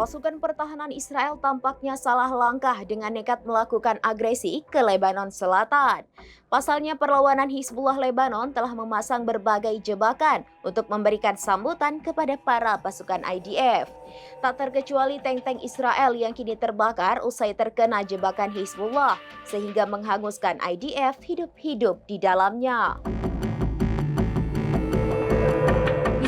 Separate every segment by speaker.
Speaker 1: Pasukan pertahanan Israel tampaknya salah langkah dengan nekat melakukan agresi ke Lebanon Selatan. Pasalnya perlawanan Hizbullah Lebanon telah memasang berbagai jebakan untuk memberikan sambutan kepada para pasukan IDF. Tak terkecuali tank-tank Israel yang kini terbakar usai terkena jebakan Hizbullah, sehingga menghanguskan IDF hidup-hidup di dalamnya.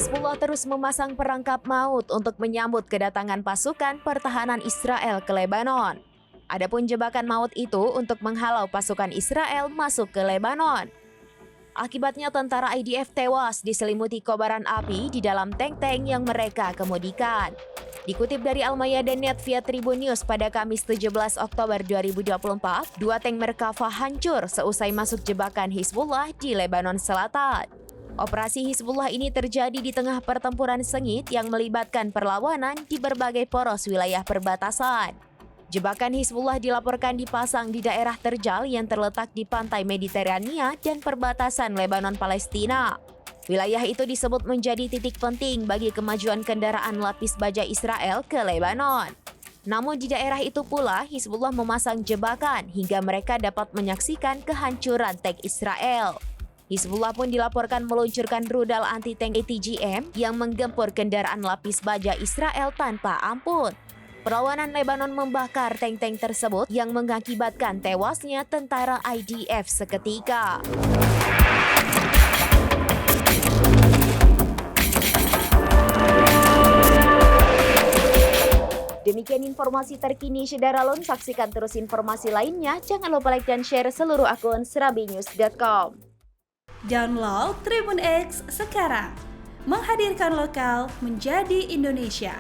Speaker 1: Hizbullah terus memasang perangkap maut untuk menyambut kedatangan pasukan pertahanan Israel ke Lebanon. Adapun jebakan maut itu untuk menghalau pasukan Israel masuk ke Lebanon. Akibatnya tentara IDF tewas diselimuti kobaran api di dalam tank-tank yang mereka kemudikan. Dikutip dari Al-Mayadin.net via Tribun News pada Kamis 17 Oktober 2024, dua tank Merkava hancur seusai masuk jebakan Hizbullah di Lebanon Selatan. Operasi Hizbullah ini terjadi di tengah pertempuran sengit yang melibatkan perlawanan di berbagai poros wilayah perbatasan. Jebakan Hizbullah dilaporkan dipasang di daerah terjal yang terletak di pantai Mediterania dan perbatasan Lebanon Palestina. Wilayah itu disebut menjadi titik penting bagi kemajuan kendaraan lapis baja Israel ke Lebanon. Namun di daerah itu pula Hizbullah memasang jebakan hingga mereka dapat menyaksikan kehancuran tank Israel. Hizbullah pun dilaporkan meluncurkan rudal anti-tank ATGM yang menggempur kendaraan lapis baja Israel tanpa ampun. Perlawanan Lebanon membakar tank-tank tersebut yang mengakibatkan tewasnya tentara IDF seketika. Demikian informasi terkini Syederalun. Saksikan terus informasi lainnya. Jangan lupa like dan share seluruh akun serabinews.com.
Speaker 2: Download Tribun X sekarang, menghadirkan lokal menjadi Indonesia.